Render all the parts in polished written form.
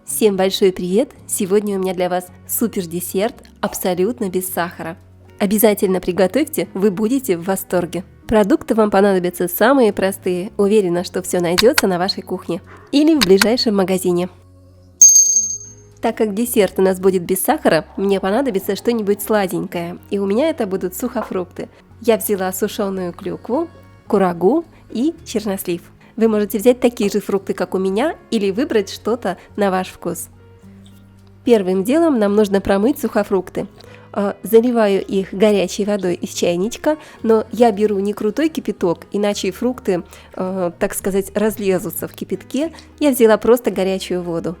Всем большой привет! Сегодня у меня для вас супер десерт абсолютно без сахара. Обязательно приготовьте, вы будете в восторге. Продукты вам понадобятся самые простые. Уверена, что все найдется на вашей кухне или в ближайшем магазине. Так как десерт у нас будет без сахара, мне понадобится что-нибудь сладенькое, и у меня это будут сухофрукты. Я взяла сушеную клюкву, курагу и чернослив. Вы можете взять такие же фрукты, как у меня, или выбрать что-то на ваш вкус. Первым делом нам нужно промыть сухофрукты. Заливаю их горячей водой из чайничка, но я беру не крутой кипяток, иначе фрукты, так сказать, разлезутся в кипятке. Я взяла просто горячую воду.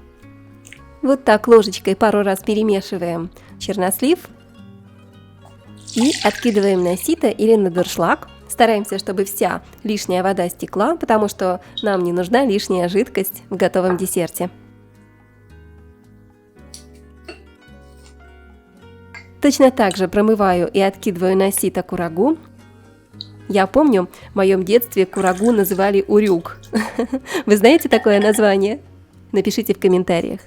Вот так ложечкой пару раз перемешиваем чернослив и откидываем на сито или на дуршлаг. Стараемся, чтобы вся лишняя вода стекла, потому что нам не нужна лишняя жидкость в готовом десерте. Точно так же промываю и откидываю на сито курагу. Я помню, в моем детстве курагу называли урюк. Вы знаете такое название? Напишите в комментариях.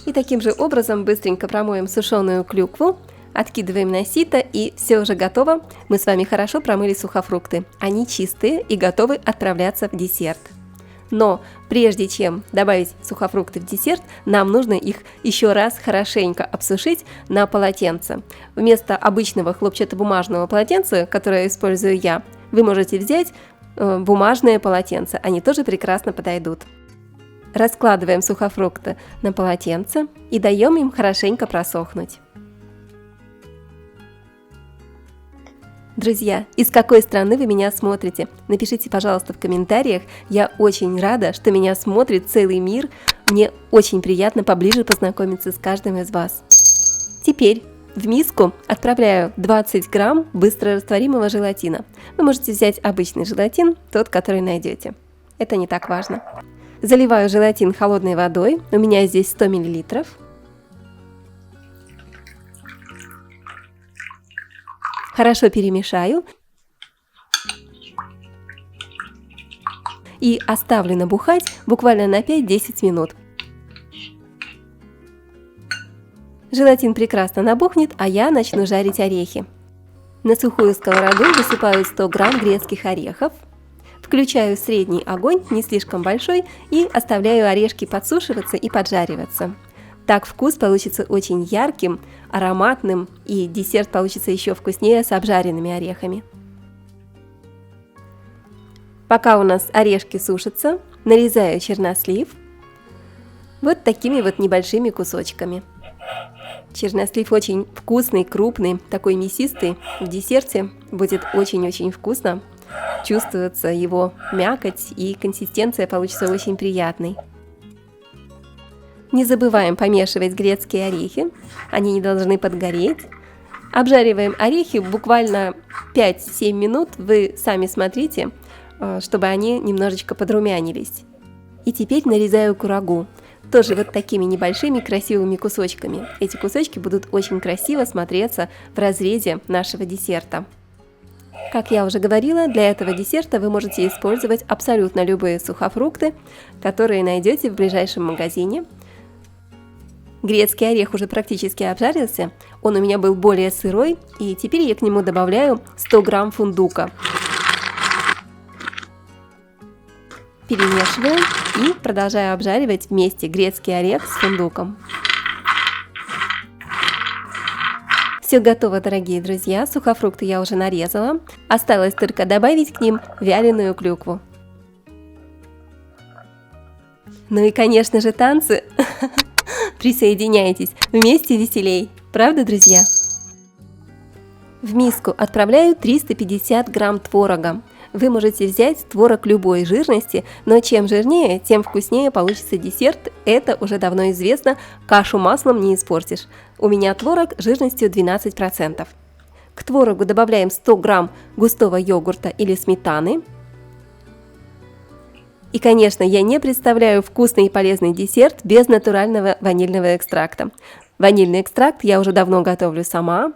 И таким же образом быстренько промоем сушеную клюкву, откидываем на сито, и все уже готово. Мы с вами хорошо промыли сухофрукты. Они чистые и готовы отправляться в десерт. Но прежде чем добавить сухофрукты в десерт, нам нужно их еще раз хорошенько обсушить на полотенце. Вместо обычного хлопчатобумажного полотенца, которое использую я, вы можете взять бумажное полотенце. Они тоже прекрасно подойдут. Раскладываем сухофрукты на полотенце и даем им хорошенько просохнуть. Друзья, из какой страны вы меня смотрите? Напишите, пожалуйста, в комментариях. Я очень рада, что меня смотрит целый мир. Мне очень приятно поближе познакомиться с каждым из вас. Теперь в миску отправляю 20 грамм быстрорастворимого желатина. Вы можете взять обычный желатин, тот, который найдете. Это не так важно. Заливаю желатин холодной водой. У меня здесь 100 мл. Хорошо перемешаю и оставлю набухать буквально на 5-10 минут. Желатин прекрасно набухнет, а я начну жарить орехи. На сухую сковороду высыпаю 100 грамм грецких орехов. Включаю средний огонь, не слишком большой, и оставляю орешки подсушиваться и поджариваться. Так вкус получится очень ярким, ароматным, и десерт получится еще вкуснее с обжаренными орехами. Пока у нас орешки сушатся, нарезаю чернослив вот такими вот небольшими кусочками. Чернослив очень вкусный, крупный, такой мясистый. В десерте будет очень-очень вкусно. Чувствуется его мякоть, и консистенция получится очень приятной. Не забываем помешивать грецкие орехи, они не должны подгореть. Обжариваем орехи буквально 5-7 минут, вы сами смотрите, чтобы они немножечко подрумянились. И теперь нарезаю курагу, тоже вот такими небольшими красивыми кусочками. Эти кусочки будут очень красиво смотреться в разрезе нашего десерта. Как я уже говорила, для этого десерта вы можете использовать абсолютно любые сухофрукты, которые найдете в ближайшем магазине. Грецкий орех уже практически обжарился, он у меня был более сырой, и теперь я к нему добавляю 100 грамм фундука. Перемешиваю и продолжаю обжаривать вместе грецкий орех с фундуком. Все готово, дорогие друзья, сухофрукты я уже нарезала, осталось только добавить к ним вяленую клюкву. Ну и, конечно же, танцы. Присоединяйтесь, вместе веселей, правда, друзья? В миску отправляю 350 грамм творога. Вы можете взять творог любой жирности, но чем жирнее, тем вкуснее получится десерт. Это уже давно известно, кашу маслом не испортишь. У меня творог жирностью 12%. К творогу добавляем 100 грамм густого йогурта или сметаны. И, конечно, я не представляю вкусный и полезный десерт без натурального ванильного экстракта. Ванильный экстракт я уже давно готовлю сама.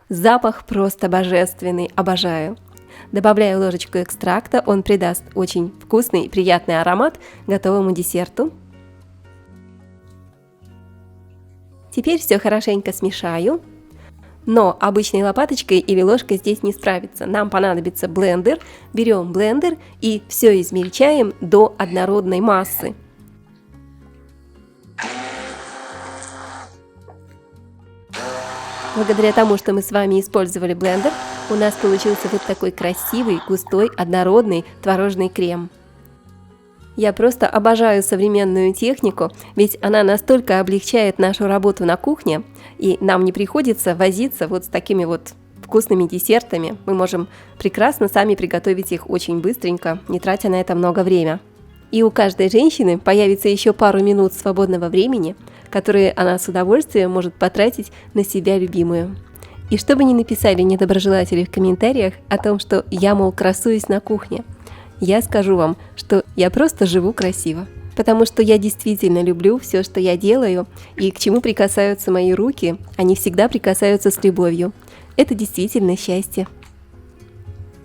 Запах просто божественный, обожаю. Добавляю ложечку экстракта, он придаст очень вкусный и приятный аромат готовому десерту. Теперь все хорошенько смешаю. Но обычной лопаточкой или ложкой здесь не справится. Нам понадобится блендер. Берем блендер и все измельчаем до однородной массы. Благодаря тому, что мы с вами использовали блендер, у нас получился вот такой красивый, густой, однородный творожный крем. Я просто обожаю современную технику, ведь она настолько облегчает нашу работу на кухне, и нам не приходится возиться вот с такими вот вкусными десертами. Мы можем прекрасно сами приготовить их очень быстренько, не тратя на это много времени. И у каждой женщины появится еще пару минут свободного времени, которые она с удовольствием может потратить на себя любимую. И что бы ни написали недоброжелатели в комментариях о том, что я, мол, красуюсь на кухне, я скажу вам, что я просто живу красиво. Потому что я действительно люблю все, что я делаю, и к чему прикасаются мои руки, они всегда прикасаются с любовью. Это действительно счастье.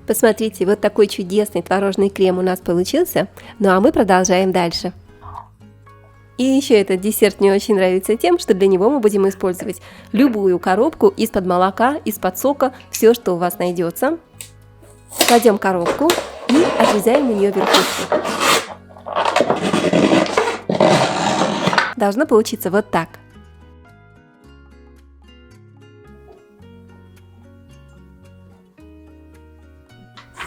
Посмотрите, вот такой чудесный творожный крем у нас получился, ну а мы продолжаем дальше. И еще этот десерт мне очень нравится тем, что для него мы будем использовать любую коробку из-под молока, из-под сока, все, что у вас найдется. Кладем коробку и отрезаем у нее верхушку. Должно получиться вот так.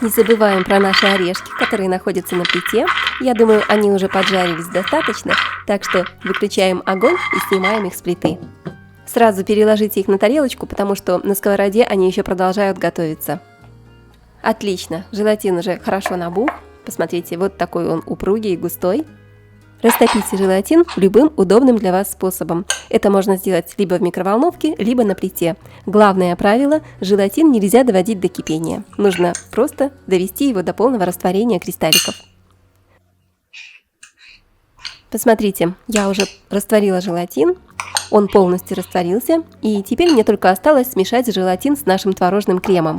Не забываем про наши орешки, которые находятся на плите. Я думаю, они уже поджарились достаточно, так что выключаем огонь и снимаем их с плиты. Сразу переложите их на тарелочку, потому что на сковороде они еще продолжают готовиться. Отлично, желатин уже хорошо набух. Посмотрите, вот такой он упругий и густой. Растопите желатин любым удобным для вас способом. Это можно сделать либо в микроволновке, либо на плите. Главное правило – желатин нельзя доводить до кипения. Нужно просто довести его до полного растворения кристалликов. Посмотрите, я уже растворила желатин, он полностью растворился, и теперь мне только осталось смешать желатин с нашим творожным кремом.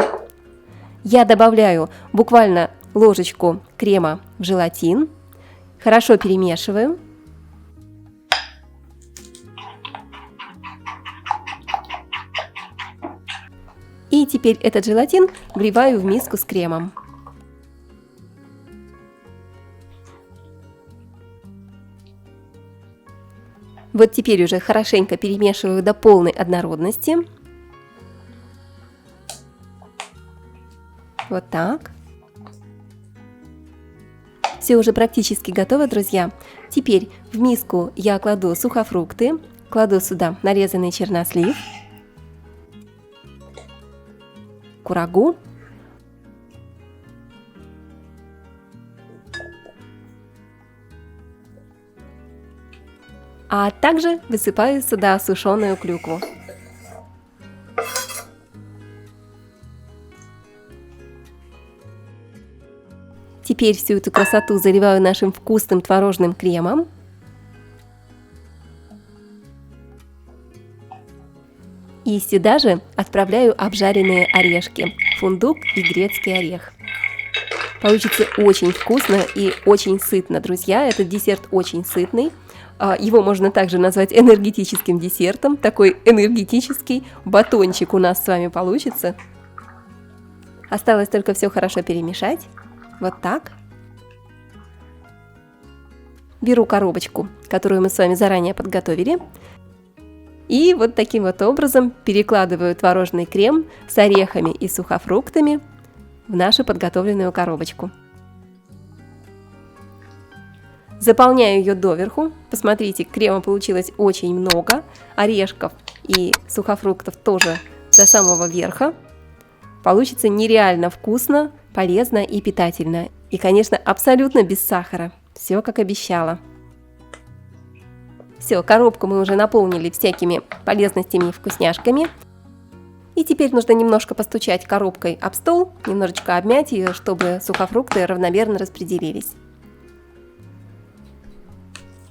Я добавляю буквально ложечку крема в желатин. Хорошо перемешиваю. И теперь этот желатин вливаю в миску с кремом. Вот теперь уже хорошенько перемешиваю до полной однородности. Вот так. Все уже практически готово, друзья. Теперь в миску я кладу сухофрукты, кладу сюда нарезанный чернослив, курагу, а также высыпаю сюда сушеную клюкву. Теперь всю эту красоту заливаю нашим вкусным творожным кремом. И сюда же отправляю обжаренные орешки, фундук и грецкий орех. Получится очень вкусно и очень сытно, друзья. Этот десерт очень сытный. Его можно также назвать энергетическим десертом. Такой энергетический батончик у нас с вами получится. Осталось только все хорошо перемешать. Вот так. Беру коробочку, которую мы с вами заранее подготовили. И вот таким вот образом перекладываю творожный крем с орехами и сухофруктами в нашу подготовленную коробочку. Заполняю ее доверху. Посмотрите, крема получилось очень много. Орешков и сухофруктов тоже до самого верха. Получится нереально вкусно, полезно и питательно. И, конечно, абсолютно без сахара. Все как обещала. Все, коробку мы уже наполнили всякими полезностями и вкусняшками. И теперь нужно немножко постучать коробкой об стол, немножечко обмять ее, чтобы сухофрукты равномерно распределились.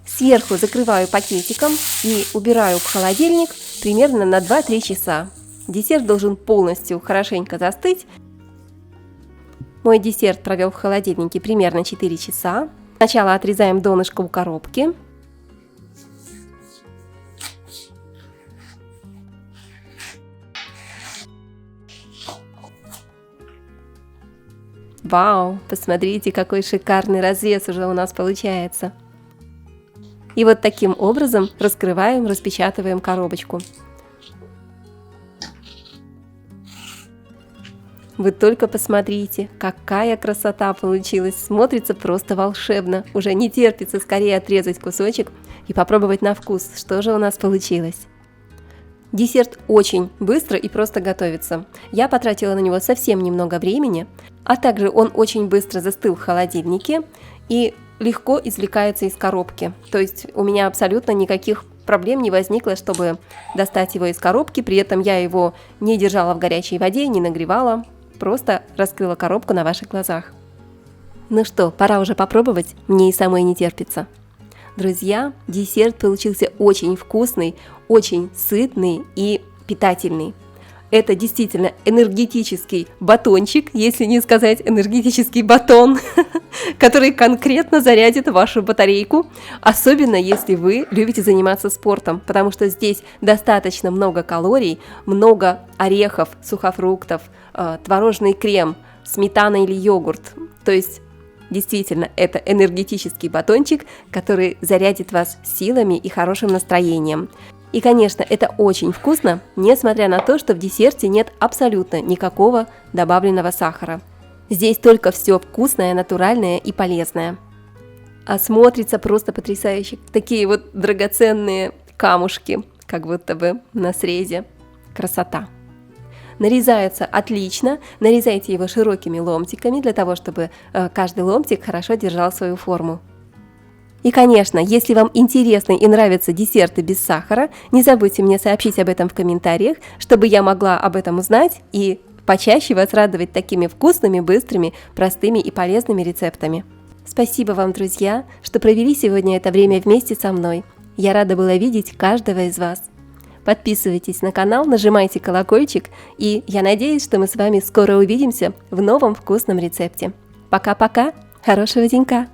Сверху закрываю пакетиком и убираю в холодильник примерно на 2-3 часа. Десерт должен полностью хорошенько застыть. Мой десерт провел в холодильнике примерно 4 часа. Сначала отрезаем донышко у коробки. Вау, посмотрите, какой шикарный разрез уже у нас получается. И вот таким образом раскрываем, распечатываем коробочку. Вы только посмотрите, какая красота получилась, смотрится просто волшебно. Уже не терпится скорее отрезать кусочек и попробовать на вкус, что же у нас получилось. Десерт очень быстро и просто готовится. Я потратила на него совсем немного времени, а также он очень быстро застыл в холодильнике и легко извлекается из коробки. То есть у меня абсолютно никаких проблем не возникло, чтобы достать его из коробки, при этом я его не держала в горячей воде, не нагревала. Просто раскрыла коробку на ваших глазах. Ну что, пора уже попробовать, мне и самой не терпится. Друзья, десерт получился очень вкусный, очень сытный и питательный. Это действительно энергетический батончик, если не сказать энергетический батон, который конкретно зарядит вашу батарейку, особенно если вы любите заниматься спортом, потому что здесь достаточно много калорий, много орехов, сухофруктов, творожный крем, сметана или йогурт. То есть действительно это энергетический батончик, который зарядит вас силами и хорошим настроением. И, конечно, это очень вкусно, несмотря на то, что в десерте нет абсолютно никакого добавленного сахара. Здесь только все вкусное, натуральное и полезное. А смотрится просто потрясающе. Такие вот драгоценные камушки, как будто бы на срезе. Красота. Нарезается отлично, нарезайте его широкими ломтиками, для того, чтобы каждый ломтик хорошо держал свою форму. И, конечно, если вам интересны и нравятся десерты без сахара, не забудьте мне сообщить об этом в комментариях, чтобы я могла об этом узнать и почаще вас радовать такими вкусными, быстрыми, простыми и полезными рецептами. Спасибо вам, друзья, что провели сегодня это время вместе со мной. Я рада была видеть каждого из вас. Подписывайтесь на канал, нажимайте колокольчик, и я надеюсь, что мы с вами скоро увидимся в новом вкусном рецепте. Пока-пока, хорошего денька!